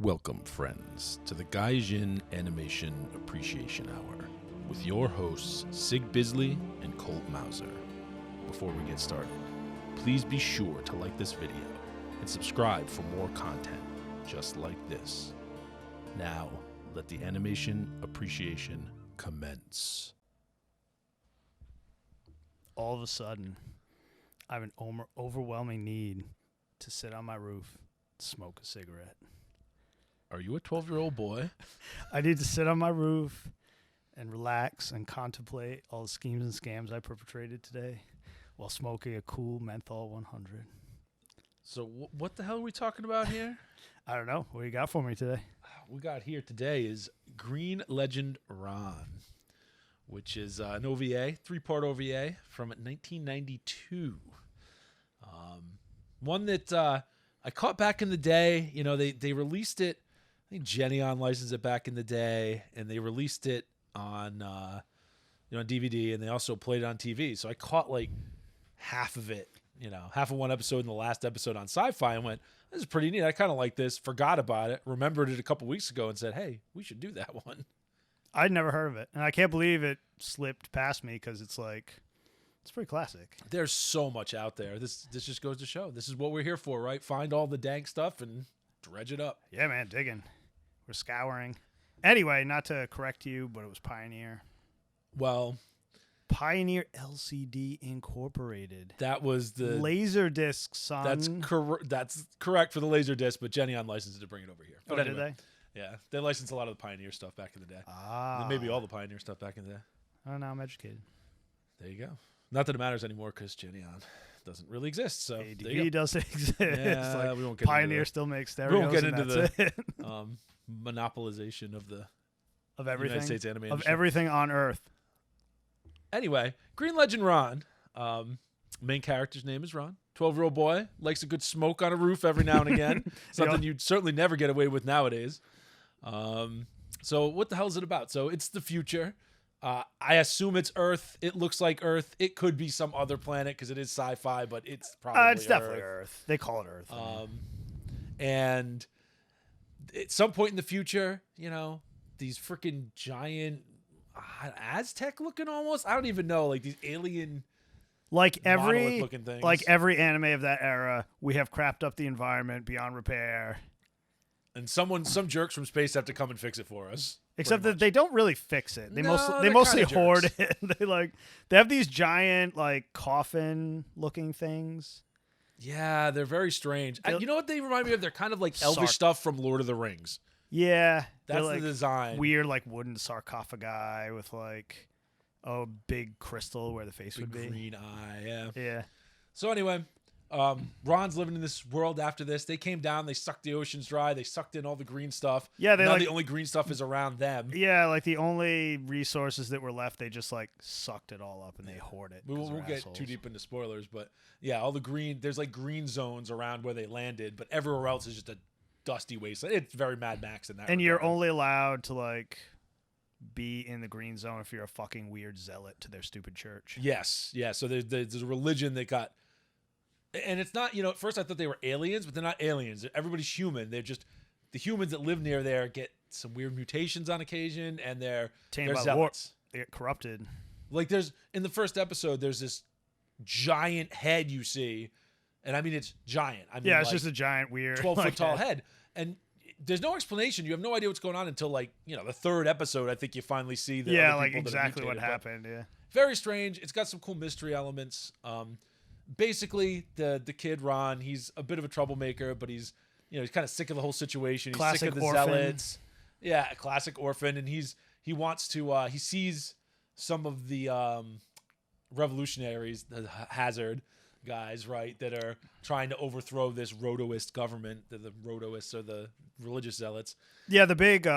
Welcome, friends, to the Gaijin Animation Appreciation Hour with your hosts, Sig Bisley and Colt Mauser. Before we get started, please be sure to like this video and subscribe for more content just like this. Now, let the animation appreciation commence. All of a sudden, I have an overwhelming need to sit on my roof and smoke a cigarette. Are you a 12-year-old boy? I need to sit on my roof and relax and contemplate all the schemes and scams I perpetrated today while smoking a cool menthol 100. So what the hell are we talking about here? I don't know. What you got for me today? We got here today is Green Legend Ron, which is an OVA, 3-part OVA from 1992. One that I caught back in the day. You know, they released it. I think Geneon licensed it back in the day, and they released it on on DVD, and they also played it on TV. So I caught like half of it, half of one episode in the last episode on Sci-Fi, and went, "This is pretty neat. I kind of like this." Forgot about it, remembered it a couple weeks ago, and said, "Hey, we should do that one." I'd never heard of it, and I can't believe it slipped past me because it's pretty classic. There's so much out there. This just goes to show this is what we're here for, right? Find all the dank stuff and dredge it up. Yeah, man, digging. We're scouring. Anyway, not to correct you, but it was Pioneer. Well, Pioneer LCD Incorporated. that was the Laserdisc, son. That's correct for the Laserdisc, but Geneon licensed it to bring it over here. Oh, But did they? Yeah, they licensed a lot of the Pioneer stuff back in the day. Ah. Maybe all the Pioneer stuff back in the day. Oh, now I'm educated. There you go. Not that it matters ananymore because Geneon doesn't really exist. So there you ADV go. doesn't exist. Yeah, we won't get Pioneer into still makes we stereos. won't get and into that's the it. monopolization of the of everything. United States anime Of industry. everything on Earth. Anyway, Green Legend Ron. Main character's name is Ron. 12-year-old boy. Likes a good smoke on a roof every now and again. Something you'd certainly never get away with nowadays. So what the hell is it about? So it's the future. I assume it's Earth. It looks like Earth. It could be some other planet because it is sci-fi, but it's probably It's definitely Earth. They call it Earth. And at some point in the future, these freaking giant Aztec looking almost. I don't even know, like these alien monolith looking things. Like every anime of that era, we have crapped up the environment beyond repair. And some jerks from space have to come and fix it for us. Except that they don't really fix it. They No, mostly they're hoard kinda it. They have these giant coffin looking things. Yeah, they're very strange. You know what they remind me of? They're kind of like elvish Sark. stuff from Lord of the Rings. Yeah, That's they're the design. Weird wooden sarcophagi with a big crystal where the face Big would be. green eye. Yeah. Yeah. So anyway, Ron's living in this world after this. They came down. They sucked the oceans dry. They sucked in all the green stuff. Yeah, now the only green stuff is around them. Yeah, the only resources that were left, they just sucked it all up and they hoard it. We won't get too deep into spoilers, but yeah, all the green. There's green zones around where they landed, but everywhere else is just a dusty wasteland. It's very Mad Max in that. And regard. you're only allowed to be in the green zone if you're a fucking weird zealot to their stupid church. Yes, yeah. So there's a religion that got. And it's not, at first I thought they were aliens, but they're not aliens. Everybody's human. They're just the humans that live near there get some weird mutations on occasion, and they're zealots. They get corrupted. There's in the first episode, there's this giant head you see, and I mean it's giant. I mean, it's just a giant weird 12-foot tall head, and there's no explanation. You have no idea what's going on until the third episode. I think you finally see the other people exactly that are what mutated, happened. Yeah, very strange. It's got some cool mystery elements. Basically, the kid Ron, he's a bit of a troublemaker, but he's kind of sick of the whole situation. He's sick of the zealots. Yeah, a classic orphan, and he wants to. He sees some of the revolutionaries, the Hazard guys, right, that are trying to overthrow this Rotoist government. The Rotoists are the religious zealots. Yeah, the big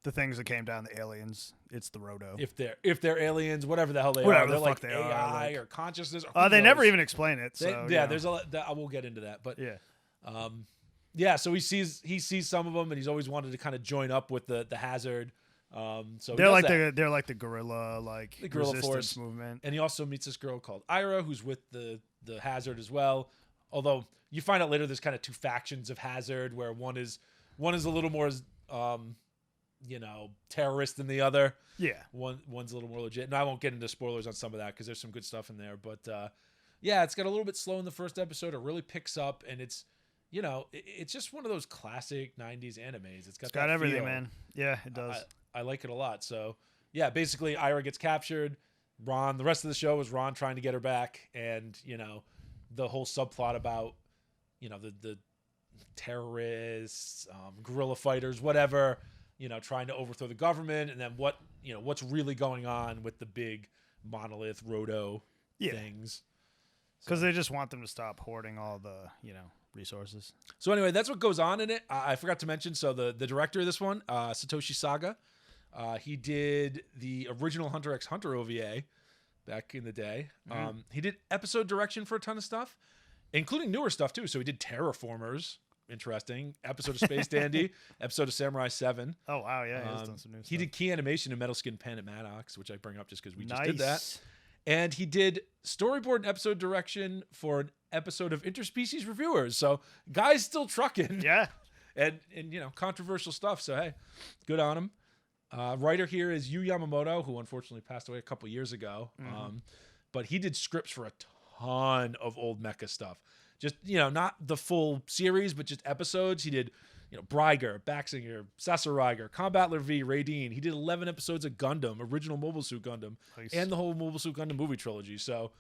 the things that came down, the aliens. It's the Roto. If they're aliens, whatever the hell they Whatever are, they're the fuck like they AI are, or consciousness. Or they never even explain it. So there's a lot. I won't get into that, but yeah. So he sees some of them, and he's always wanted to kind of join up with the Hazard. So they're like the guerrilla the guerrilla resistance force movement. And he also meets this girl called Ira, who's with the Hazard as well. Although you find out later, there's kind of two factions of Hazard, where one is one is a little more, terrorist than the other. Yeah. One's a little more legit. And I won't get into spoilers on some of that because there's some good stuff in there. But it's got a little bit slow in the first episode. It really picks up, and it's, it's just one of those classic 90s animes. It's got everything, feel. Man. Yeah, it does. I like it a lot. So, basically Ira gets captured. The rest of the show is Ron trying to get her back, and, the whole subplot about, the terrorists, guerrilla fighters, whatever, trying to overthrow the government, and then what's really going on with the big monolith Roto things. Because they just want them to stop hoarding all the, resources. So anyway, that's what goes on in it. I forgot to mention, so the director of this one, Satoshi Saga, he did the original Hunter x Hunter OVA back in the day. He did episode direction for a ton of stuff, including newer stuff too. So he did Terraformers, interesting, episode of Space Dandy, episode of Samurai 7. Oh wow, yeah, he's done some new stuff. He did key animation in Metal Skin Pen at Maddox, which I bring up just because we just did that. And he did storyboard and episode direction for an episode of Interspecies Reviewers. So guy's still trucking. Yeah. And controversial stuff. So hey, good on him. Writer here is Yu Yamamoto, who unfortunately passed away a couple years ago. But he did scripts for a ton of old mecha stuff. Just, not the full series, but just episodes. He did, Bryger, Baxinger, Sasoriger, Combatler V, Raideen. He did 11 episodes of Gundam, original Mobile Suit Gundam, and the whole Mobile Suit Gundam movie trilogy. So,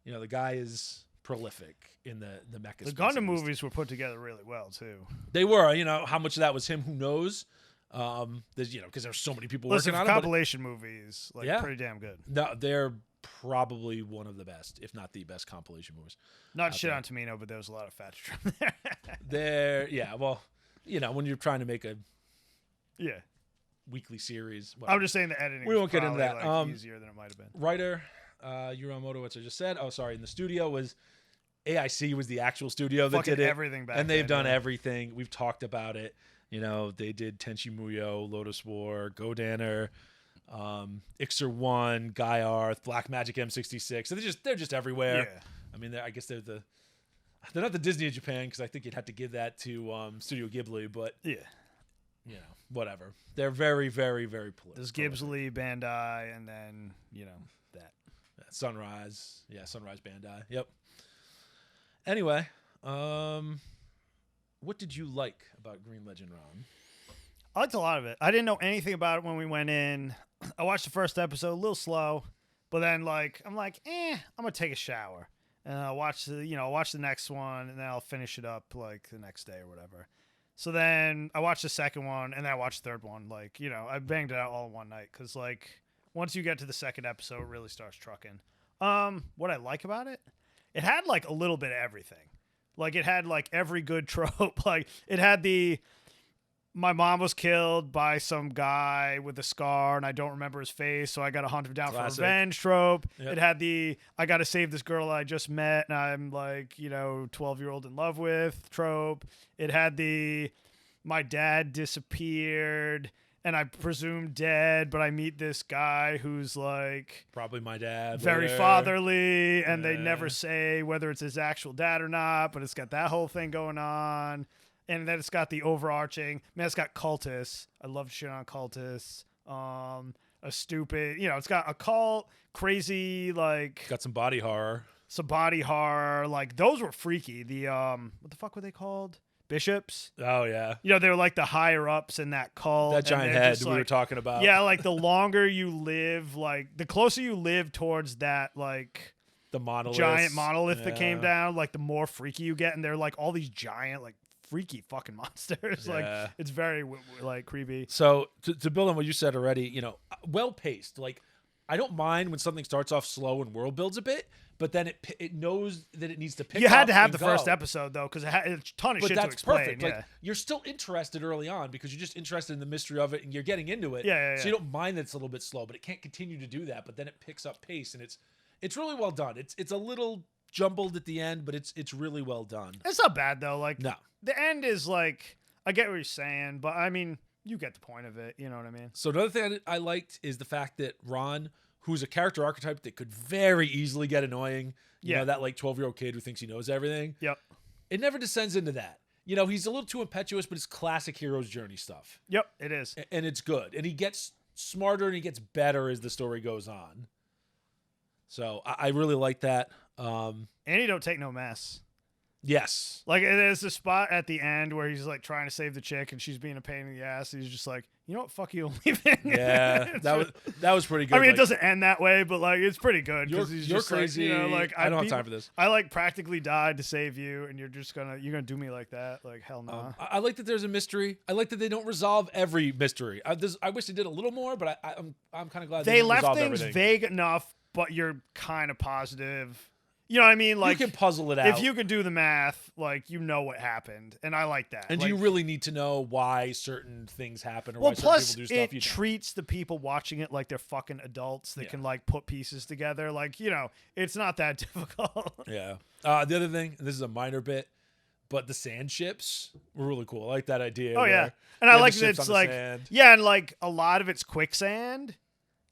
the guy is prolific in the mecha space. The Gundam movies were put together really well, too. They were. How much of that was him, who knows? There's, because there's so many people working on it. Compilation movies, pretty damn good. No, they're probably one of the best, if not the best compilation movies. Not shit on Tamino, but there was a lot of fat trim there. Well, when you're trying to make a weekly series. I'm just saying the editing. We won't get into that. Easier than it might have been. Writer, Yuramoto, which I just said. Oh, sorry. In the studio was AIC was the actual studio that did it. Everything back and they've then, done everything. We've talked about it. They did Tenchi Muyo, Lotus War, Godanner, Ixer 1, Guy Arth, Black Magic M66. So they're just everywhere. Yeah. I mean, I guess they're not the Disney of Japan, because I think you'd have to give that to Studio Ghibli, but whatever. They're very, very, very political. There's Ghibli, Bandai, and then that. Sunrise. Yeah, Sunrise Bandai. Yep. Anyway, what did you like about Green Legend, Ron? I liked a lot of it. I didn't know anything about it when we went in. I watched the first episode, a little slow, but then I'm like, I'm gonna take a shower, and I'll watch the next one, and then I'll finish it up the next day or whatever. So then I watched the second one, and then I watched the third one. I banged it out all in one night, because once you get to the second episode, it really starts trucking. What I like about it, it had a little bit of everything. It had every good trope. It had my mom was killed by some guy with a scar, and I don't remember his face, so I got to hunt him down for revenge trope. Yep. It had I got to save this girl I just met, and I'm 12-year-old in love with trope. It had my dad disappeared, and I presume dead, but I meet this guy who's probably my dad. Very fatherly, and they never say whether it's his actual dad or not, but it's got that whole thing going on. And then it's got the overarching, it's got cultists. I love shit on cultists. A stupid, it's got a cult, crazy, got some body horror. Those were freaky. The, what the fuck were they called? Bishops. Oh, yeah. They were the higher ups in that cult. That giant head we were talking about. Yeah, the longer you live, the closer you live towards that, the monolith. Giant monolith that came down, the more freaky you get. And they're all these giant, freaky fucking monsters. It's very creepy. So to build on what you said already, well paced. I don't mind when something starts off slow and world builds a bit, but then it knows that it needs to pick up. You had to have the first episode though, because it had a ton of shit to explain. Perfect. Yeah. You're still interested early on because you're just interested in the mystery of it and you're getting into it. Yeah. So you don't mind that it's a little bit slow, but it can't continue to do that. But then it picks up pace, and it's really well done. It's a little jumbled at the end, but it's really well done. It's not bad though. No. The end is I get what you're saying, but I mean, you get the point of it. You know what I mean? So another thing I liked is the fact that Ron, who's a character archetype that could very easily get annoying, that 12-year-old kid who thinks he knows everything. Yep. It never descends into that. you know, he's a little too impetuous, but it's classic hero's journey stuff. Yep, it is. And it's good. And he gets smarter and he gets better as the story goes on. So I really like that. And he don't take no mess. Yes. Like, there's a spot at the end where he's like trying to save the chick and she's being a pain in the ass. And he's just like, you know what? Fuck you, I'm leaving. Yeah, that was pretty good. I mean, like, it doesn't end that way, but like, it's pretty good because he's you're just crazy. Like, you know, like I don't have time for this. I like practically died to save you, and you're gonna do me like that? Like, hell no. Nah. I like that there's a mystery. I like that they don't resolve every mystery. I wish they did a little more, but I'm kind of glad they left resolve things everything. vague enough, but you're kind of positive. You know what I mean? Like, you can puzzle it out. If you can do the math, like, you know what happened, and I like that. And like, do you really need to know why certain things happen or well, why certain plus people do stuff? it treats the people watching it like they're fucking adults that can like put pieces together. Like, you know, it's not that difficult. Yeah. The other thing, and this is a minor bit, but the sand ships were really cool. I like that idea. Oh yeah, and I like that it's like sand. yeah, and like a lot of it's quicksand.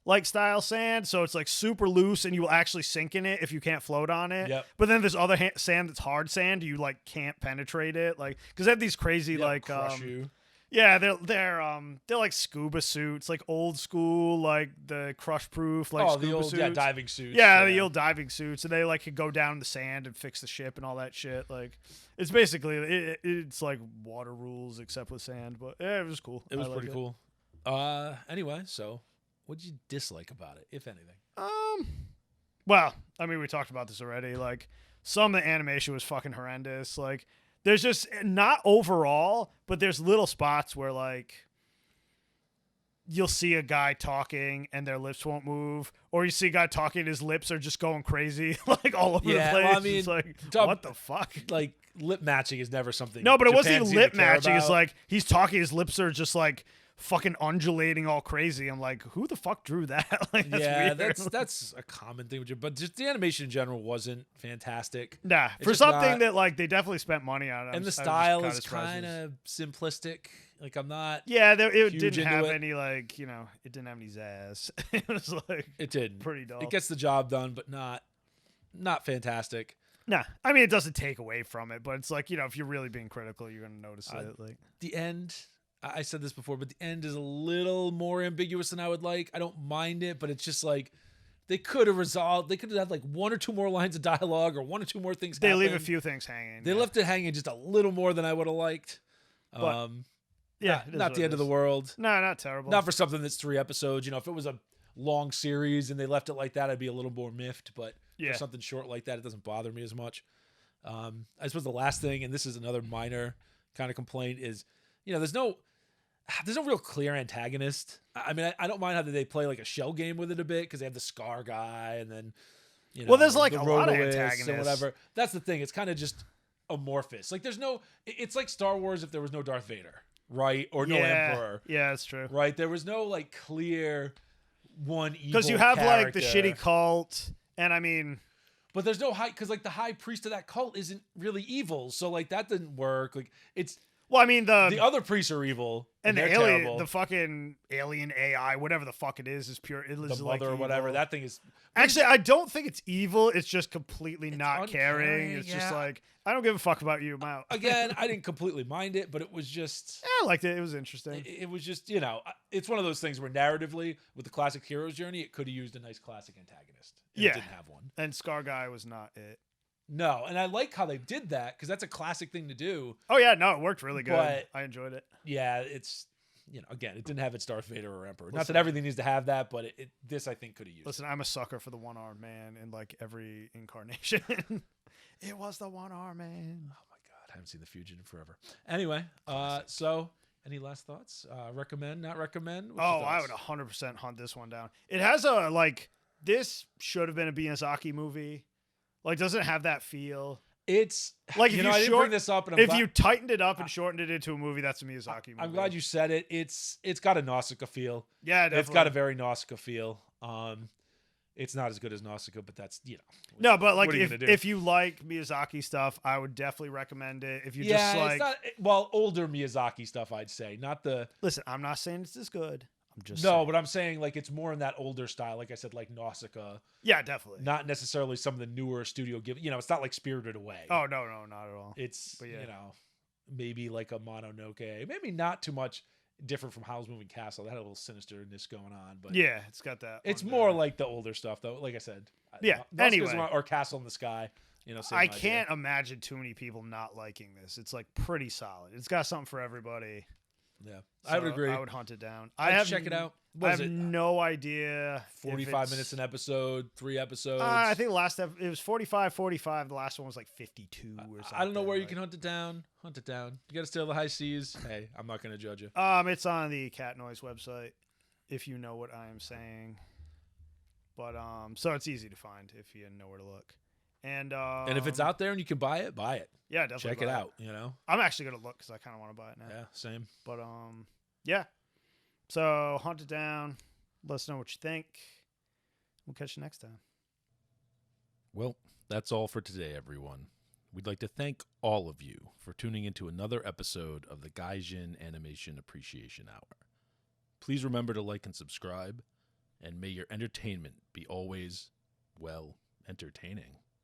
Like style sand, so it's like super loose, and you will actually sink in it if you can't float on it. Yep. But then there's other sand that's hard sand, you like can't penetrate it, like because they have these crazy like crush you. yeah, they're like scuba suits, like old school, like the crush proof, like scuba the old suits. diving suits. Yeah, the old diving suits, and they like could go down in the sand and fix the ship and all that shit. Like it's basically it's like water rules except with sand, but yeah, it was cool. It was pretty cool. Anyway, so. What did you dislike about it, if anything? Well, I mean, we talked about this already. Like, some of the animation was fucking horrendous. Like, there's just not overall, but there's little spots where like you'll see a guy talking and their lips won't move, or you see a guy talking and his lips are just going crazy, like all over the place. Well, I mean, it's like, what the fuck? Like, lip matching is never something. No, but it wasn't Japan even seemed lip to care matching. It's about. like he's talking, his lips are just like fucking undulating all crazy. I'm like, who the fuck drew that? Like, that's weird. that's a common thing with you, but just the animation in general wasn't fantastic. Nah, It's for just something not- that like they definitely spent money on it. And the style is kind of simplistic. Like, I'm not. Yeah, it huge didn't into have it. any like, you know, it didn't have any zazz. It was like It did pretty dull. It gets the job done, but not fantastic. Nah, I mean it doesn't take away from it, but it's like, you know, if you're really being critical, you're gonna notice it. Like The end. I said this before, but the end is a little more ambiguous than I would like. I don't mind it, but it's just like they could have resolved. They could have had like one or two more lines of dialogue or one or two more things. they leave a happen. few things hanging. They left it hanging just a little more than I would have liked. But, yeah, not the end of the world. No, not terrible. Not for something that's 3 episodes. You know, if it was a long series and they left it like that, I'd be a little more miffed. But Yeah. for something short like that, it doesn't bother me as much. I suppose the last thing, and this is another minor kind of complaint, is, you know, there's no real clear antagonist. I mean, I don't mind how they play like a shell game with it a bit because they have the Scar guy and then, you know, Well, there's like the a lot of Rotoist antagonists. and whatever. That's the thing. It's kind of just amorphous. Like there's no. It's like Star Wars if there was no Darth Vader, right? Or no Emperor. Yeah, that's true. Right? There was no like clear one evil. Because you have like the character. shitty cult, and I mean, But there's no high, because like the high priest of that cult isn't really evil, so like that didn't work. Like it's well, I mean the other priests are evil and the they're alien, terrible. the fucking alien AI, whatever the fuck it is pure. It is the like mother or whatever. evil. That thing is Actually, I don't think it's evil. It's just completely not uncaring, caring. It's just yeah. like, I don't give a fuck about you. I'm out. Again, I didn't completely mind it, but it was just. I liked it. It was interesting. It was just, you know, it's one of those things where narratively, with the classic hero's journey, it could have used a nice classic antagonist. And Yeah. it didn't have one. And Scar Guy was not it. No, and I like how they did that because that's a classic thing to do. Oh yeah, no, it worked really good. But- I enjoyed it. Yeah, it's, you know, again, it didn't have its Darth Vader or Emperor. Not Listen. that everything needs to have that, but this I think could have used. Listen, I'm a sucker for the one-armed man in like every incarnation. It was the one-armed man. Oh my God, I haven't seen The Fugitive forever. Anyway, so any last thoughts? Recommend, not recommend? What's your I would thoughts? 100% hunt this one down. It has a like this should have been a Miyazaki movie. Like, doesn't have that feel. It's Like, you if know, you I didn't bring this up, and I'm If glad, you tightened it up and shortened it into a movie, that's a Miyazaki movie. I'm glad you said it. It's got a Nausicaa feel. Yeah, definitely. It's got a very Nausicaa feel. It's not as good as Nausicaa, but that's, you know. No, but like what are you gonna do? if you like Miyazaki stuff, I would definitely recommend it. If you Yeah, just like it's not, well, older Miyazaki stuff, I'd say, not the. listen, I'm not saying it's as good. I'm just No, saying. but I'm saying like it's more in that older style. Like I said, like Nausicaa, Yeah, definitely. not necessarily some of the newer studio give. You know, it's not like Spirited Away. Oh no, not at all. It's But yeah. you know, maybe like a Mononoke, maybe not too much different from Howl's Moving Castle. That had a little sinisterness going on, but Yeah, it's got that. it's on more the- like the older stuff though. Like I said, Yeah, Nausicaa's anyway. or Castle in the Sky. You know, same I idea. can't imagine too many people not liking this. It's like pretty solid. It's got something for everybody. Yeah, So I would agree. I would hunt it down. I'd check it out. I Was have it no idea. if 45 it's- minutes an episode, 3 episodes? I think the last it was 45, 45. The last one was like 52 or something. I don't know where you can hunt it down. Hunt it down. You got to stay on the high seas. Hey, I'm not going to judge you. It's on the Cat Noise website, if you know what I am saying. But so it's easy to find if you know where to look. And if it's out there and you can buy it, buy it. yeah, definitely Check it buy out. You know. I'm actually gonna look because I kind of want to buy it now. Yeah, same. But yeah. So hunt it down. Let us know what you think. We'll catch you next time. Well, that's all for today, everyone. We'd like to thank all of you for tuning into another episode of the Gaijin Animation Appreciation Hour. Please remember to like and subscribe, and may your entertainment be always, well, entertaining.